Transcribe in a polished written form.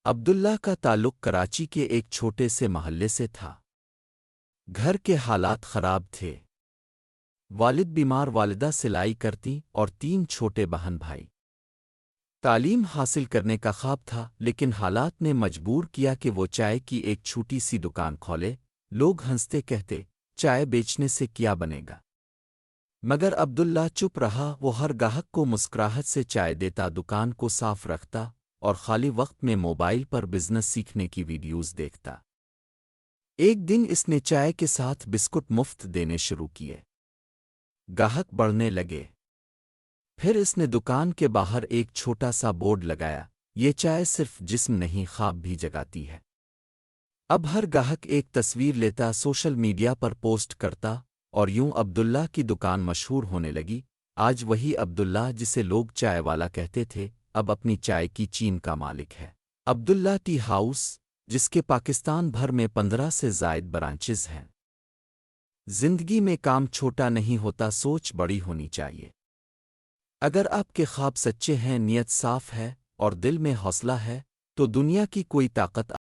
عبداللہ کا تعلق کراچی کے ایک چھوٹے سے محلے سے تھا۔ گھر کے حالات خراب تھے۔ والد بیمار، والدہ سلائی کرتی اور 3 چھوٹے بہن بھائی۔ تعلیم حاصل کرنے کا خواب تھا، لیکن حالات نے مجبور کیا کہ وہ چائے کی ایک چھوٹی سی دکان کھولے۔ لوگ ہنستے کہتے، چائے بیچنے سے کیا بنے گا؟ مگر عبداللہ چپ رہا۔ وہ ہر گاہک کو مسکراہٹ سے چائے دیتا، دکان کو صاف رکھتا اور خالی وقت میں موبائل پر بزنس سیکھنے کی ویڈیوز دیکھتا۔ ایک دن اس نے چائے کے ساتھ بسکٹ مفت دینے شروع کیے۔ گاہک بڑھنے لگے۔ پھر اس نے دکان کے باہر ایک چھوٹا سا بورڈ لگایا، یہ چائے صرف جسم نہیں، خواب بھی جگاتی ہے۔ اب ہر گاہک ایک تصویر لیتا، سوشل میڈیا پر پوسٹ کرتا، اور یوں عبداللہ کی دکان مشہور ہونے لگی۔ آج وہی عبداللہ جسے لوگ چائے والا کہتے تھے، اب اپنی چائے کی چین کا مالک ہے۔ عبداللہ ٹی ہاؤس، جس کے پاکستان بھر میں 15 سے زائد برانچز ہیں۔ زندگی میں کام چھوٹا نہیں ہوتا، سوچ بڑی ہونی چاہیے۔ اگر آپ کے خواب سچے ہیں، نیت صاف ہے اور دل میں حوصلہ ہے، تو دنیا کی کوئی طاقت